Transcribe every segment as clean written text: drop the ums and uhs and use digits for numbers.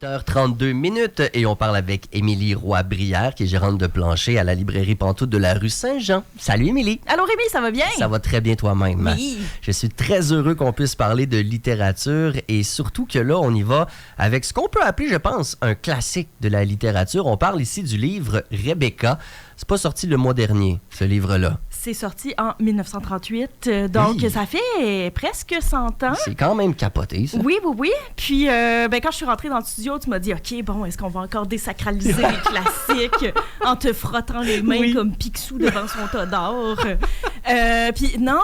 8h32 et on parle avec Émilie Roy-Brière, qui est gérante de plancher à la librairie Pantoute de la rue Saint-Jean. Salut Émilie! Allô Rémi, ça va bien? Ça va très bien toi-même. Oui. Je suis très heureux qu'on puisse parler de littérature et surtout que là, on y va avec ce qu'on peut appeler, je pense, un classique de la littérature. On parle ici du livre Rebecca. C'est pas sorti le mois dernier, ce livre-là. C'est sorti en 1938, donc oui. Ça fait presque 100 ans. C'est quand même capoté, ça. Oui. Puis, quand je suis rentrée dans le studio, tu m'as dit, OK, bon, est-ce qu'on va encore désacraliser les classiques en te frottant les mains comme Picsou devant son tas d'or? Puis non.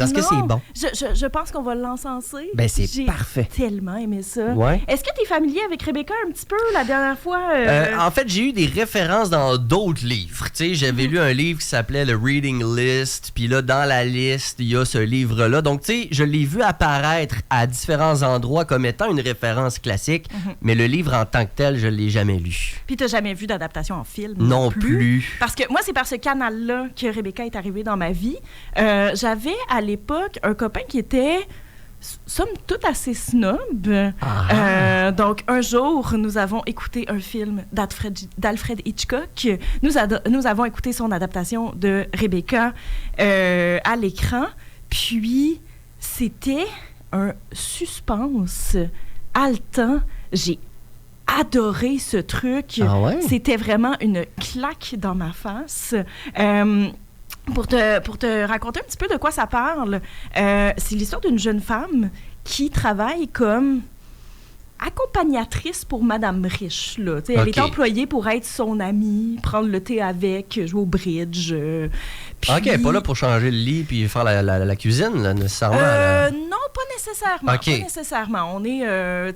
Est-ce que c'est bon? Je pense qu'on va l'encenser. Ben, c'est parfait. J'ai tellement aimé ça. Ouais. Est-ce que tu es familier avec Rebecca un petit peu la dernière fois? En fait, j'ai eu des références dans d'autres livres. Tu sais, j'avais lu un livre qui s'appelait le Reading List, puis là, dans la liste, il y a ce livre-là. Donc, tu sais, je l'ai vu apparaître à différents endroits comme étant une référence classique, mais le livre en tant que tel, je ne l'ai jamais lu. Puis, tu n'as jamais vu d'adaptation en film? Non plus. Parce que moi, c'est par ce canal-là que Rebecca est arrivée dans ma vie. J'avais, à l'époque, un copain qui était, somme toute, assez snob. Donc, un jour, nous avons écouté un film d'Alfred Hitchcock. Nous avons écouté son adaptation de Rebecca à l'écran. Puis, c'était un suspense haletant. J'ai adoré ce truc. Ah ouais? C'était vraiment une claque dans ma face. Pour te raconter un petit peu de quoi ça parle, c'est l'histoire d'une jeune femme qui travaille comme accompagnatrice pour Madame Riche. Là. Elle est employée pour être son amie, prendre le thé avec, jouer au bridge. Puis... OK, pas là pour changer le lit puis faire la cuisine, là, nécessairement. Non, pas nécessairement. Okay. Pas nécessairement. On est,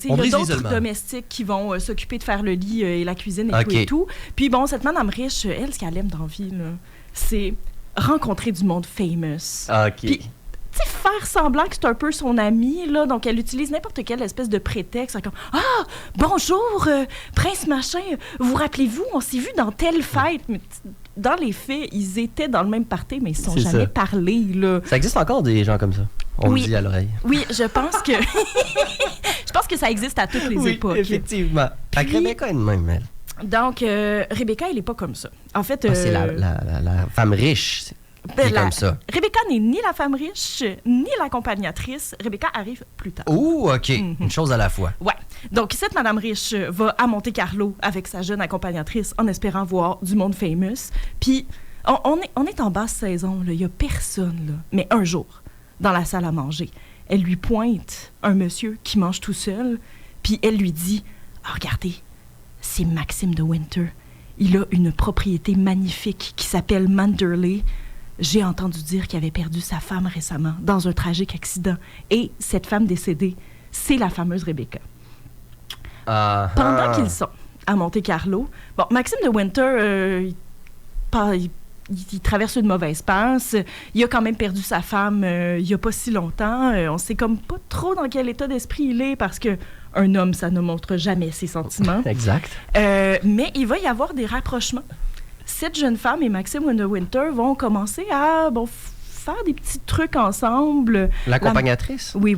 il y a d'autres domestiques qui vont s'occuper de faire le lit et la cuisine et tout et tout. Puis bon, cette Madame Riche, elle, ce qu'elle aime dans la vie, là, c'est rencontrer du monde famous. OK. Puis, tu sais, faire semblant que c'est un peu son ami, là. Donc, elle utilise n'importe quelle espèce de prétexte. Comme, ah, bonjour, Prince Machin. Vous rappelez-vous, on s'est vu dans telle fête. Mais dans les faits, ils étaient dans le même party, mais ils ne se sont jamais parlé, là. Ça existe encore des gens comme ça? On me dit à l'oreille. Oui, je pense que... je pense que ça existe à toutes les époques. Effectivement. Fait que Rebecca est de même, elle. Donc, Rebecca, elle n'est pas comme ça. En fait... c'est la femme riche qui est comme ça. Rebecca n'est ni la femme riche, ni l'accompagnatrice. Rebecca arrive plus tard. Oh, OK. Une chose à la fois. Ouais. Donc, cette Madame Riche va à Monte-Carlo avec sa jeune accompagnatrice en espérant voir du monde famous. Puis, on est en basse saison, là. Il n'y a personne, là. Mais un jour, dans la salle à manger, elle lui pointe un monsieur qui mange tout seul, puis elle lui dit « Ah, regardez, c'est Maxime de Winter. Il a une propriété magnifique qui s'appelle Manderley. J'ai entendu dire qu'il avait perdu sa femme récemment dans un tragique accident. Et cette femme décédée, c'est la fameuse Rebecca. » Pendant qu'ils sont à Monte-Carlo, bon, Maxime de Winter, il traverse une mauvaise passe. Il a quand même perdu sa femme il n'y a pas si longtemps. On ne sait comme pas trop dans quel état d'esprit il est parce que un homme, ça ne montre jamais ses sentiments. Exact. Mais il va y avoir des rapprochements. Cette jeune femme et Maxime de Winter vont commencer à faire des petits trucs ensemble. L'accompagnatrice? Oui.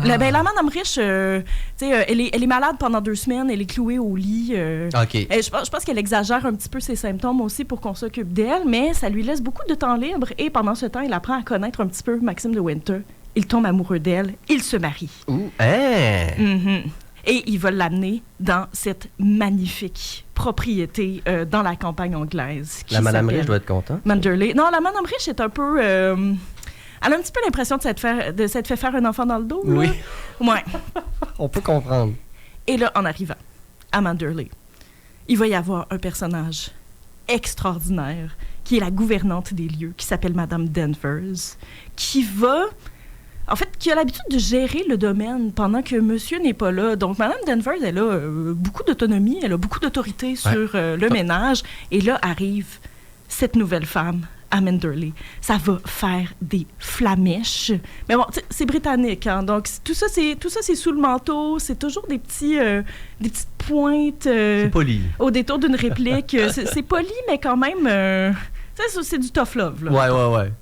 La Madame Riche, elle est malade pendant 2 semaines. Elle est clouée au lit. OK. Je pense qu'elle exagère un petit peu ses symptômes aussi pour qu'on s'occupe d'elle, mais ça lui laisse beaucoup de temps libre. Et pendant ce temps, elle apprend à connaître un petit peu Maxime de Winter. Il tombe amoureux d'elle. Il se marie. Ouh, hein? Et il va l'amener dans cette magnifique propriété dans la campagne anglaise. La Madame Riche doit être contente. Manderley. Non, la Madame Riche est un peu... elle a un petit peu l'impression de s'être fait faire un enfant dans le dos. Oui. Là. Ouais. On peut comprendre. Et là, en arrivant à Manderley, il va y avoir un personnage extraordinaire qui est la gouvernante des lieux, qui s'appelle Madame Danvers, qui a l'habitude de gérer le domaine pendant que monsieur n'est pas là. Donc, Mme Danvers, elle a beaucoup d'autonomie, elle a beaucoup d'autorité sur le ménage. Et là arrive cette nouvelle femme à Manderley. Ça va faire des flamèches. Mais bon, c'est britannique, hein? Donc, tout ça, c'est sous le manteau. C'est toujours des petites pointes... c'est poli. Au détour d'une réplique. c'est poli, mais quand même... c'est du tough love, là. Ouais.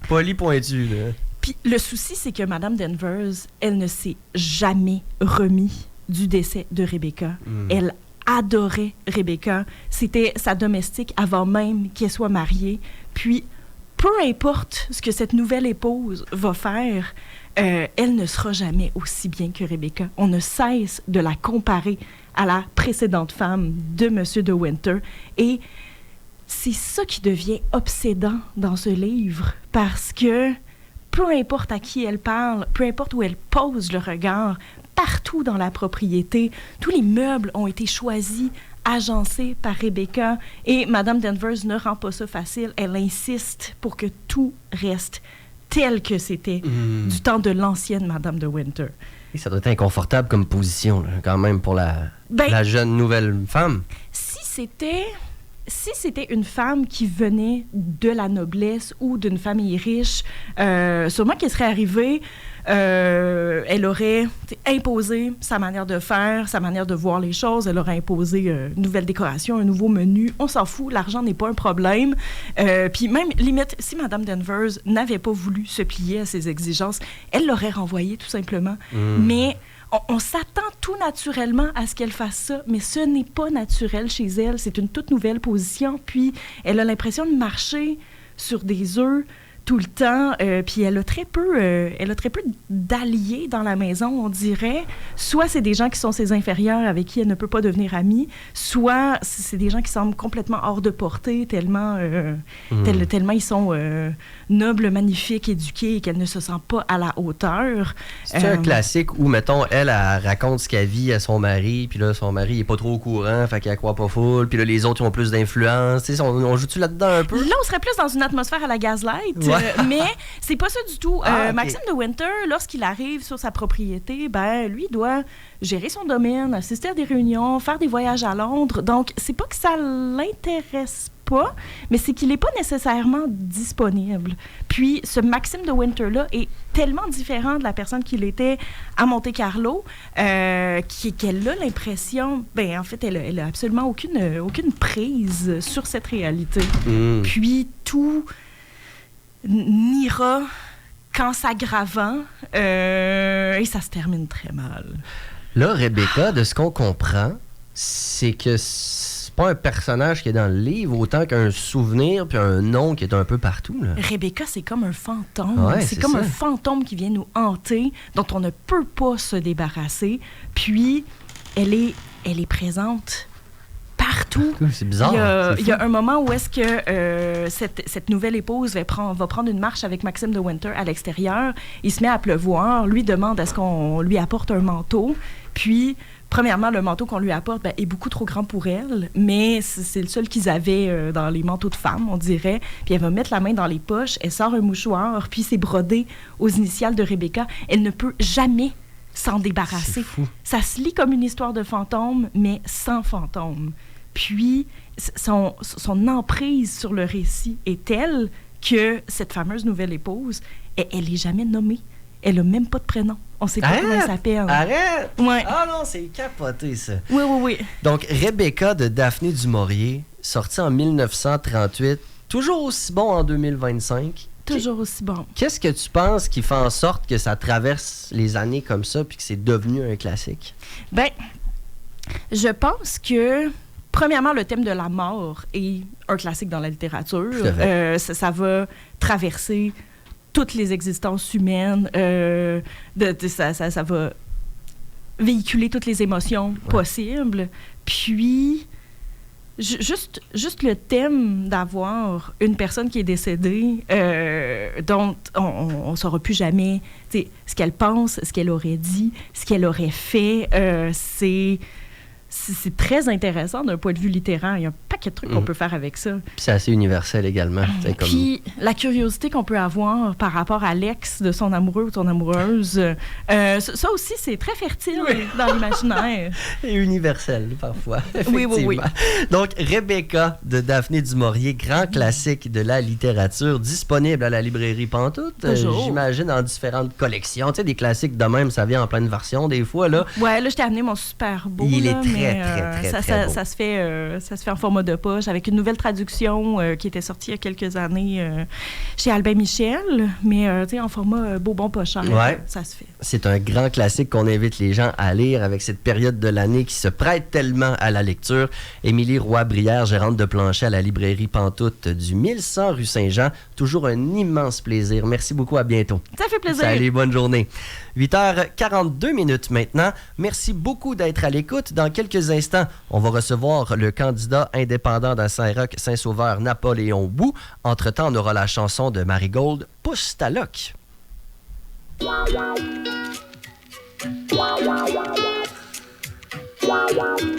Poli pointu, là. Puis le souci, c'est que Mme Danvers, elle ne s'est jamais remis du décès de Rebecca. Elle adorait Rebecca. C'était sa domestique avant même qu'elle soit mariée. Puis, peu importe ce que cette nouvelle épouse va faire, elle ne sera jamais aussi bien que Rebecca. On ne cesse de la comparer à la précédente femme de M. de Winter. Et c'est ça qui devient obsédant dans ce livre, parce que peu importe à qui elle parle, peu importe où elle pose le regard, partout dans la propriété, tous les meubles ont été choisis, agencés par Rebecca. Et Mme Danvers ne rend pas ça facile. Elle insiste pour que tout reste tel que c'était du temps de l'ancienne Mme de Winter. Et ça doit être inconfortable comme position, là, quand même, pour la jeune nouvelle femme. Si c'était une femme qui venait de la noblesse ou d'une famille riche, sûrement qu'elle serait arrivée, elle aurait imposé sa manière de faire, sa manière de voir les choses, elle aurait imposé une nouvelle décoration, un nouveau menu. On s'en fout, l'argent n'est pas un problème. Puis même, limite, si Mme Danvers n'avait pas voulu se plier à ses exigences, elle l'aurait renvoyée tout simplement. Mais on s'attend tout naturellement à ce qu'elle fasse ça, mais ce n'est pas naturel chez elle. C'est une toute nouvelle position. Puis elle a l'impression de marcher sur des œufs tout le temps. Puis elle a très peu d'alliés dans la maison, on dirait. Soit c'est des gens qui sont ses inférieurs avec qui elle ne peut pas devenir amie, soit c'est des gens qui semblent complètement hors de portée, tellement ils sont nobles, magnifiques, éduqués et qu'elle ne se sent pas à la hauteur. C'est un classique où, mettons, elle raconte ce qu'elle vit à son mari, puis là, son mari n'est pas trop au courant, fait qu'elle croit pas full, puis là, les autres ils ont plus d'influence. Tu sais, on joue-tu là-dedans un peu? Là, on serait plus dans une atmosphère à la Gaslight. Ouais. Mais c'est pas ça du tout. Okay. Maxime de Winter, lorsqu'il arrive sur sa propriété, lui doit gérer son domaine, assister à des réunions, faire des voyages à Londres. Donc, c'est pas que ça l'intéresse pas, mais c'est qu'il n'est pas nécessairement disponible. Puis, ce Maxime de Winter-là est tellement différent de la personne qu'il était à Monte-Carlo qu'elle a l'impression... en fait, elle a absolument aucune prise sur cette réalité. Puis, tout n'ira qu'en s'aggravant et ça se termine très mal. Là, Rebecca, de ce qu'on comprend, c'est que c'est pas un personnage qui est dans le livre autant qu'un souvenir puis un nom qui est un peu partout, là. Rebecca, c'est comme un fantôme. Ouais, c'est comme un fantôme qui vient nous hanter, dont on ne peut pas se débarrasser. Puis, elle est présente partout. C'est bizarre. Il y a un moment où est-ce que cette nouvelle épouse va prendre une marche avec Maxime de Winter à l'extérieur. Il se met à pleuvoir. Lui demande à ce qu'on lui apporte un manteau. Puis, premièrement, le manteau qu'on lui apporte est beaucoup trop grand pour elle, mais c'est le seul qu'ils avaient dans les manteaux de femmes, on dirait. Puis elle va mettre la main dans les poches, elle sort un mouchoir, puis c'est brodé aux initiales de Rebecca. Elle ne peut jamais s'en débarrasser. C'est fou. Ça se lit comme une histoire de fantôme, mais sans fantôme. Puis, son emprise sur le récit est telle que cette fameuse nouvelle épouse, elle n'est jamais nommée. Elle n'a même pas de prénom. On ne sait pas comment elle s'appelle. Arrête! Ouais. Ah non, c'est capoté, ça. Oui. Donc, Rebecca de Daphné du Maurier, sortie en 1938, toujours aussi bon en 2025. Toujours aussi bon. Qu'est-ce que tu penses qui fait en sorte que ça traverse les années comme ça puis que c'est devenu un classique? Je pense que... Premièrement, le thème de la mort est un classique dans la littérature. Ça va traverser toutes les existences humaines. Ça va véhiculer toutes les émotions possibles. Puis, juste le thème d'avoir une personne qui est décédée, dont on ne saura plus jamais ce qu'elle pense, ce qu'elle aurait dit, ce qu'elle aurait fait. C'est très intéressant d'un point de vue littéraire. Il y a un paquet de trucs qu'on peut faire avec ça. Puis c'est assez universel également. Puis la curiosité qu'on peut avoir par rapport à l'ex de son amoureux ou son amoureuse, ça aussi, c'est très fertile dans l'imaginaire. Et universel, parfois. Oui. Donc, Rebecca de Daphné du Maurier, grand classique de la littérature, disponible à la librairie Pantoute. J'imagine en différentes collections. Tu sais, des classiques de même, ça vient en pleine version des fois, là. Ouais, là, je t'ai amené mon super beau. Il là, est très beau. Ça se fait en format de de poche avec une nouvelle traduction qui était sortie il y a quelques années chez Albin Michel, mais en format beau, bon, pas cher. Ouais. Ça se fait. C'est un grand classique qu'on invite les gens à lire avec cette période de l'année qui se prête tellement à la lecture. Émilie Roy-Brière, gérante de plancher à la librairie Pantoute du 1100 rue Saint-Jean. Toujours un immense plaisir. Merci beaucoup, à bientôt. Ça fait plaisir. Salut, bonne journée. 8h42 maintenant. Merci beaucoup d'être à l'écoute. Dans quelques instants, on va recevoir le candidat indépendant de Saint-Roch, Saint-Sauveur, Napoléon Bou. Entre-temps, on aura la chanson de Marigold, Pousse ta loc. Wow, wow, wow, wow.